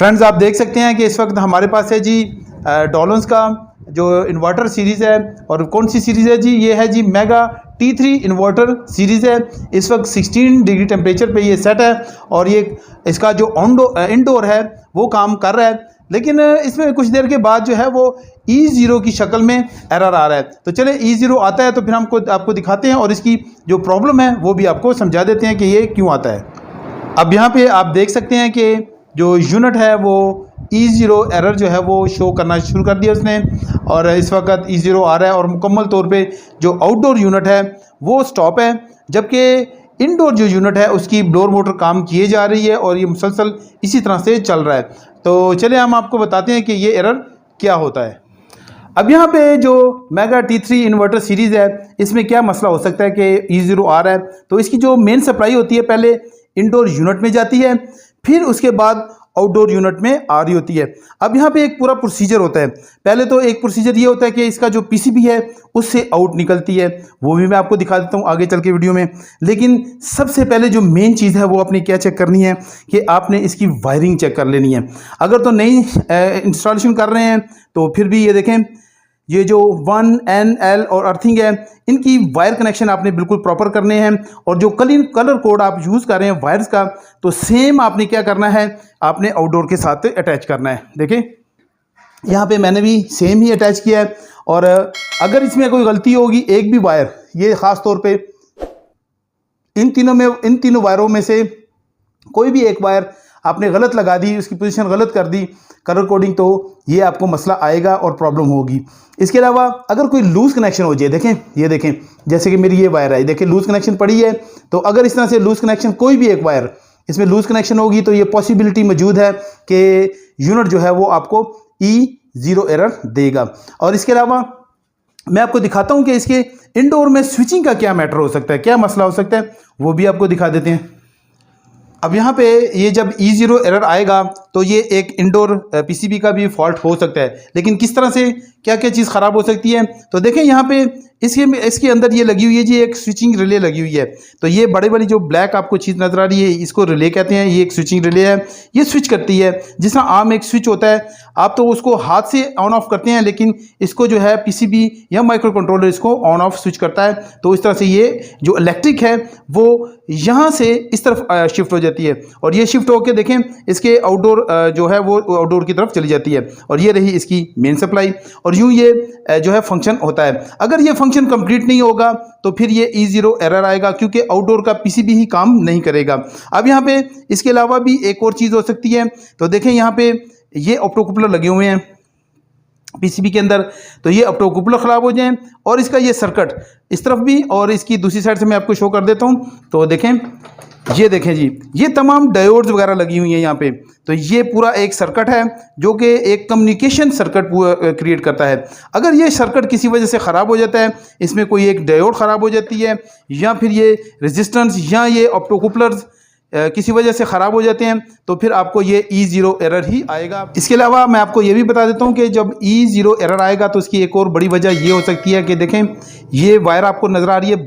Friends, आप देख सकते हैं कि इस वक्त हमारे पास है जी डॉलन्स का जो इन्वर्टर सीरीज़ है। और कौन सी सीरीज़ है जी? ये है जी मेगा T3 इन्वर्टर सीरीज़ है। इस वक्त 16 डिग्री टेम्परेचर पे ये सेट है और ये इसका जो इंडोर है वो काम कर रहा है। लेकिन इसमें कुछ देर के बाद जो है वो E0 की शक्ल में एरर आ रहा है। तो चले E0 आता है तो फिर आपको दिखाते हैं और इसकी जो प्रॉब्लम है वो भी आपको समझा देते हैं कि ये क्यों आता है। अब यहाँ पे आप देख सकते हैं कि जो यूनिट है वो E0 एरर जो है वो शो करना शुरू कर दिया उसने, और इस वक्त E0 आ रहा है और मुकम्मल तौर पे जो आउटडोर यूनिट है वो स्टॉप है, जबकि इंडोर जो यूनिट है उसकी ब्लोअर मोटर काम किए जा रही है और ये मुसलसल इसी तरह से चल रहा है। तो चलिए हम आपको बताते हैं कि ये एरर क्या होता है। अब यहाँ पे जो मेगा T3 इन्वर्टर सीरीज़ है इसमें क्या मसला हो सकता है कि E0 आ रहा है। तो इसकी जो मेन सप्लाई होती है पहले इंडोर यूनिट में जाती है, फिर उसके बाद आउटडोर यूनिट में आ रही होती है। अब यहाँ पे एक पूरा प्रोसीजर होता है। पहले तो एक प्रोसीजर ये होता है कि इसका जो PCB है उससे आउट निकलती है, वो भी मैं आपको दिखा देता हूँ आगे चल के वीडियो में। लेकिन सबसे पहले जो मेन चीज़ है वो आपने क्या चेक करनी है कि आपने इसकी वायरिंग चेक कर लेनी है। अगर तो नई इंस्टॉलेशन कर रहे हैं तो फिर भी ये देखें, ये जो 1N L और अर्थिंग है इनकी वायर कनेक्शन आपने बिल्कुल प्रॉपर करने हैं। और जो कलर कोड आप यूज़ कर रहे हैं वायर्स का, तो सेम आपने क्या करना है, आपने आउटडोर के साथ अटैच करना है। देखें यहाँ पे मैंने भी सेम ही अटैच किया है। और अगर इसमें कोई गलती होगी, एक भी वायर, ये ख़ास तौर पे इन तीनों वायरों में से कोई भी एक वायर आपने गलत लगा दी, उसकी पोजीशन गलत कर दी कलर कोडिंग, तो ये आपको मसला आएगा और प्रॉब्लम होगी। इसके अलावा अगर कोई लूज़ कनेक्शन हो जाए, देखें ये देखें जैसे कि मेरी ये वायर है, देखें लूज़ कनेक्शन पड़ी है। तो अगर इस तरह से लूज़ कनेक्शन, कोई भी एक वायर इसमें लूज़ कनेक्शन होगी तो ये पॉसिबिलिटी मौजूद है कि यूनिट जो है वो आपको E0 एरर देगा। और इसके अलावा मैं आपको दिखाता हूँ कि इसके इंडोर में स्विचिंग का क्या मैटर हो सकता है, क्या मसला हो सकता है, वो भी आपको दिखा देते हैं। अब यहाँ पे ये जब E0 एरर आएगा तो ये एक इंडोर PCB का भी फॉल्ट हो सकता है। लेकिन किस तरह से क्या क्या चीज़ ख़राब हो सकती है, तो देखें यहाँ पे इसके अंदर ये लगी हुई है जी, एक स्विचिंग रिले लगी हुई है। तो ये बड़े वाली जो ब्लैक आपको चीज़ नज़र आ रही है इसको रिले कहते हैं। ये एक स्विचिंग रिले है, ये स्विच करती है जिस तरह आम एक स्विच होता है, आप तो उसको हाथ से ऑन ऑफ करते हैं, लेकिन इसको जो है PCB या माइक्रो कंट्रोलर इसको ऑन ऑफ स्विच करता है। तो इस तरह से ये जो इलेक्ट्रिक है वो यहाँ से इस तरफ शिफ्ट हो जाती है और ये शिफ्ट होकर देखें इसके आउटडोर जो है वो आउटडोर की तरफ चली जाती है। और ये रही इसकी मेन सप्लाई, और यूँ ये जो है फंक्शन होता है। अगर ये फंक्शन कंप्लीट नहीं होगा तो फिर ये E0 एरर आएगा, क्योंकि आउटडोर का PCB ही काम नहीं करेगा। अब यहाँ पे इसके अलावा भी एक और चीज़ हो सकती है। तो देखें यहाँ पे ये ऑप्टोकपलर लगे हुए हैं PCB के अंदर, तो ये ऑप्टोकपलर ख़राब हो जाएं और इसका ये सर्किट इस तरफ भी और इसकी दूसरी साइड से मैं आपको शो कर देता हूँ। तो देखें, ये देखें जी, ये तमाम डायोड्स वगैरह लगी हुई हैं यहाँ पे। तो ये पूरा एक सर्किट है जो कि एक कम्युनिकेशन सर्किट क्रिएट करता है। अगर ये सर्किट किसी वजह से ख़राब हो जाता है, इसमें कोई एक डायोड ख़राब हो जाती है या फिर ये रेजिस्टेंस या ये ऑप्टोकपलर्स किसी वजह से ख़राब हो जाते हैं, तो फिर आपको ये E0 एरर ही आएगा। इसके अलावा मैं आपको ये भी बता देता हूँ कि जब E0 एरर आएगा तो इसकी एक और बड़ी वजह ये हो सकती है कि देखें ये वायर आपको नज़र आ रही है,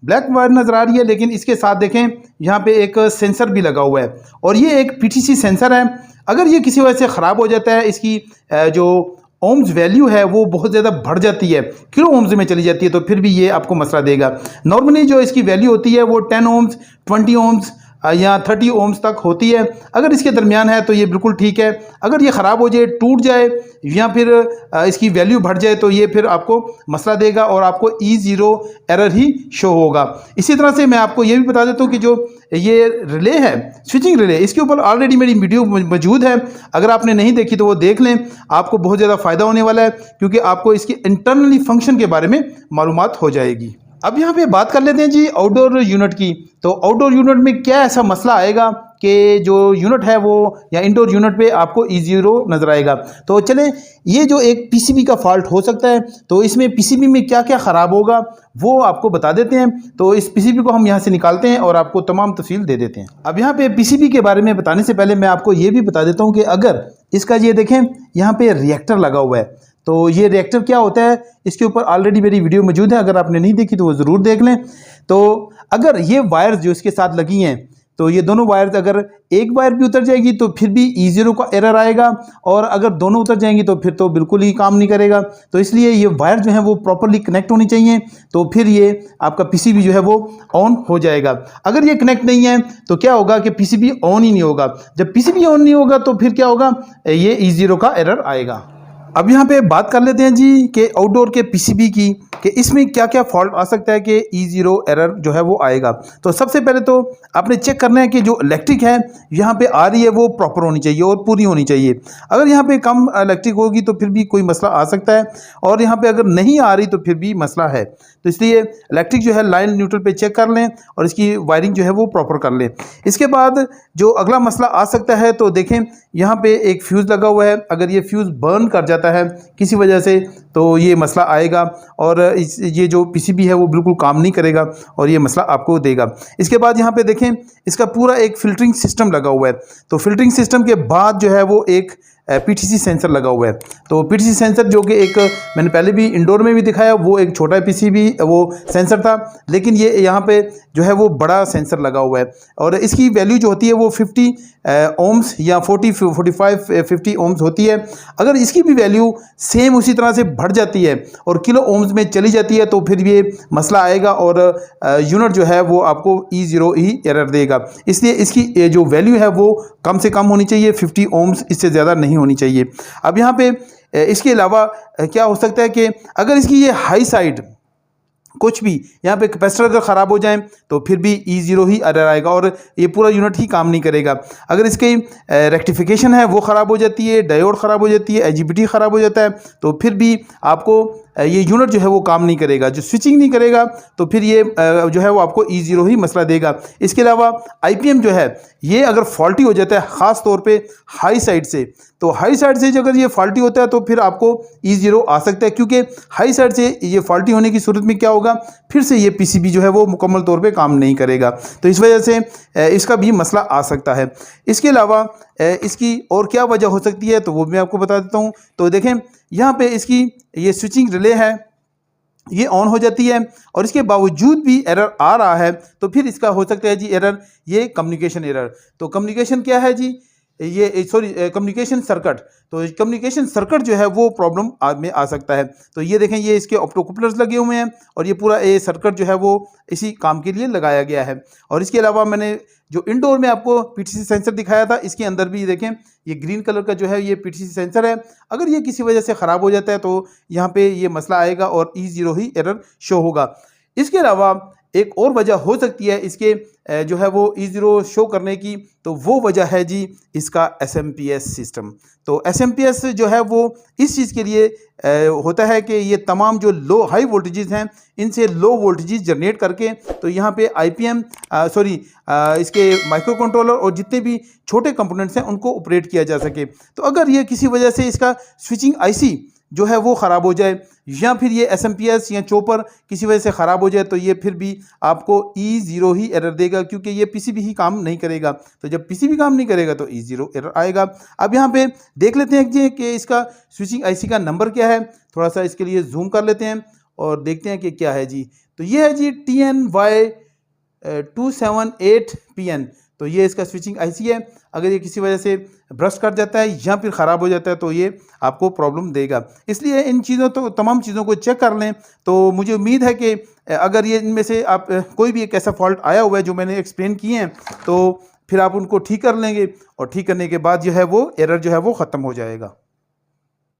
ब्लैक वायर नज़र आ रही है, लेकिन इसके साथ देखें यहाँ पे एक सेंसर भी लगा हुआ है और ये एक PTC सेंसर है। अगर ये किसी वजह से ख़राब हो जाता है, इसकी जो ओम्स वैल्यू है वो बहुत ज़्यादा बढ़ जाती है, किलो ओम्स में चली जाती है, तो फिर भी ये आपको मसला देगा। नॉर्मली जो इसकी वैल्यू होती है वो 10 ओम्स, 20 ओम्स या 30 ओम्स तक होती है। अगर इसके दरमियान है तो ये बिल्कुल ठीक है। अगर ये ख़राब हो जाए, टूट जाए या फिर इसकी वैल्यू बढ़ जाए तो ये फिर आपको मसला देगा और आपको E0 एरर ही शो होगा। इसी तरह से मैं आपको ये भी बता देता हूँ कि जो ये रिले है, स्विचिंग रिले, इसके ऊपर ऑलरेडी मेरी वीडियो मौजूद है। अगर आपने नहीं देखी तो वो देख लें, आपको बहुत ज़्यादा फ़ायदा होने वाला है, क्योंकि आपको इसकी इंटरनली फंक्शन के बारे में मालूमात हो जाएगी। अब यहाँ पे बात कर लेते हैं जी आउटडोर यूनिट की। तो आउटडोर यूनिट में क्या ऐसा मसला आएगा कि जो यूनिट है वो या इंडोर यूनिट पे आपको E0 नज़र आएगा। तो चले, ये जो एक PCB का फॉल्ट हो सकता है, तो इसमें PCB में क्या क्या ख़राब होगा वो आपको बता देते हैं। तो इस PCB को हम यहाँ से निकालते हैं और आपको तमाम तफसील दे देते हैं। अब यहाँ पे PCB के बारे में बताने से पहले मैं आपको ये भी बता देता हूँ कि अगर इसका ये देखें यहाँ पे रिएक्टर लगा हुआ है, तो ये रिएक्टर क्या होता है, इसके ऊपर ऑलरेडी मेरी वीडियो मौजूद है, अगर आपने नहीं देखी तो वो ज़रूर देख लें। तो अगर ये वायर्स जो इसके साथ लगी हैं, तो ये दोनों वायर्स अगर एक वायर भी उतर जाएगी तो फिर भी E0 का एरर आएगा, और अगर दोनों उतर जाएंगी तो फिर तो बिल्कुल ही काम नहीं करेगा। तो इसलिए ये वायर जो है वो प्रॉपरली कनेक्ट होनी चाहिए, तो फिर ये आपका पीसीबी जो है वो ऑन हो जाएगा। अगर ये कनेक्ट नहीं है तो क्या होगा कि पीसीबी ऑन ही नहीं होगा। जब पीसीबी ऑन नहीं होगा तो फिर क्या होगा, ये E0 का एरर आएगा। अब यहाँ पे बात कर लेते हैं जी कि आउटडोर के पीसीबी की, कि इसमें क्या क्या फॉल्ट आ सकता है कि E0 एरर जो है वो आएगा। तो सबसे पहले तो आपने चेक करना है कि जो इलेक्ट्रिक है यहाँ पे आ रही है वो प्रॉपर होनी चाहिए और पूरी होनी चाहिए। अगर यहाँ पे कम इलेक्ट्रिक होगी तो फिर भी कोई मसला आ सकता है, और यहाँ पे अगर नहीं आ रही तो फिर भी मसला है। तो इसलिए इलेक्ट्रिक जो है लाइन न्यूट्रल पे चेक कर लें और इसकी वायरिंग जो है वो प्रॉपर कर लें। इसके बाद जो अगला मसला आ सकता है, तो देखें यहाँ पे एक फ्यूज़ लगा हुआ है, अगर ये फ्यूज़ बर्न कर जाता है किसी वजह से तो ये मसला आएगा, और ये जो पीसीबी है वो बिल्कुल काम नहीं करेगा और ये मसला आपको देगा। इसके बाद यहाँ पे देखें इसका पूरा एक फ़िल्टरिंग सिस्टम लगा हुआ है, तो फ़िल्टरिंग सिस्टम के बाद जो है वो एक पीटीसी सेंसर लगा हुआ है। तो पीटीसी सेंसर जो कि एक मैंने पहले भी इंडोर में भी दिखाया, वो एक छोटा पीसीबी वो सेंसर था, लेकिन ये यहाँ पे जो है वो बड़ा सेंसर लगा हुआ है, और इसकी वैल्यू जो होती है वो 50 ओम्स या 50 ओम्स होती है। अगर इसकी भी वैल्यू सेम उसी तरह से बढ़ जाती है और किलो ओम्स में चली जाती है तो फिर ये मसला आएगा और यूनिट जो है वो आपको E0 ही एरर देगा। इसलिए इसकी जो वैल्यू है वो कम से कम होनी चाहिए, 50 ओम्स, इससे ज़्यादा नहीं होनी चाहिए। अब यहाँ पे इसके अलावा क्या हो सकता है कि अगर इसकी ये हाई साइड कुछ भी यहाँ पे कैपेसिटर अगर ख़राब हो जाए तो फिर भी E0 ही एरर आएगा और ये पूरा यूनिट ही काम नहीं करेगा। अगर इसकी रेक्टिफिकेशन है वो ख़राब हो जाती है, डायोड ख़राब हो जाती है, IGBT ख़राब हो जाता है, तो फिर भी आपको ये यूनिट जो है वो काम नहीं करेगा। जो स्विचिंग नहीं करेगा तो फिर ये जो है वो आपको E0 ही मसला देगा। इसके अलावा IPM जो है ये अगर फॉल्टी हो जाता है, ख़ास तौर पे हाई साइड से, तो हाई साइड से अगर ये फॉल्टी होता है तो फिर आपको E0 आ सकता है, क्योंकि हाई साइड से ये फॉल्टी होने की सूरत में क्या होगा, फिर से ये पीसीबी जो है वो मुकम्मल तौर पे काम नहीं करेगा। तो इस वजह से इसका भी मसला आ सकता है। इसके अलावा इसकी और क्या वजह हो सकती है तो वो मैं आपको बता देता हूँ। तो देखें यहाँ पे इसकी ये स्विचिंग रिले है, ये ऑन हो जाती है और इसके बावजूद भी एरर आ रहा है, तो फिर इसका हो सकता है जी एरर, ये कम्युनिकेशन एरर। तो कम्युनिकेशन क्या है जी, ये कम्युनिकेशन सर्किट। तो कम्युनिकेशन सर्किट जो है वो प्रॉब्लम में आ सकता है। तो ये देखें ये इसके ऑप्टोकपलर्स लगे हुए हैं और ये पूरा ये सर्किट जो है वो इसी काम के लिए लगाया गया है। और इसके अलावा मैंने जो इंडोर में आपको पीटीसी सेंसर दिखाया था, इसके अंदर भी देखें ये ग्रीन कलर का जो है ये पीटीसी सेंसर है। अगर ये किसी वजह से ख़राब हो जाता है तो यहाँ पे ये मसला आएगा और E0 ही एरर शो होगा। इसके अलावा एक और वजह हो सकती है इसके जो है वो E0 शो करने की, तो वो वजह है जी इसका SMPS सिस्टम। तो SMPS जो है वो इस चीज़ के लिए होता है कि ये तमाम जो हाई वोल्टेजेस हैं इनसे लो वोल्टेजेस जनरेट करके, तो यहाँ पे IPM इसके माइक्रो कंट्रोलर और जितने भी छोटे कंपोनेंट्स हैं उनको ऑपरेट किया जा सके। तो अगर ये किसी वजह से इसका स्विचिंग IC जो है वो ख़राब हो जाए या फिर ये SMPS या चॉपर किसी वजह से ख़राब हो जाए तो ये फिर भी आपको E0 ही एरर देगा, क्योंकि ये पीसीबी ही काम नहीं करेगा। तो जब पीसीबी काम नहीं करेगा तो E0 एरर आएगा। अब यहाँ पे देख लेते हैं कि इसका स्विचिंग IC का नंबर क्या है, थोड़ा सा इसके लिए जूम कर लेते हैं और देखते हैं कि क्या है जी। तो ये है जी TNY 278PN। तो ये इसका स्विचिंग IC है। अगर ये किसी वजह से ब्रस्ट कर जाता है या फिर ख़राब हो जाता है तो ये आपको प्रॉब्लम देगा। इसलिए इन तमाम चीज़ों को चेक कर लें। तो मुझे उम्मीद है कि अगर ये इनमें से आप कोई भी एक ऐसा फॉल्ट आया हुआ है जो मैंने एक्सप्लेन किए हैं तो फिर आप उनको ठीक कर लेंगे और ठीक करने के बाद जो है वो एरर जो है वो ख़त्म हो जाएगा।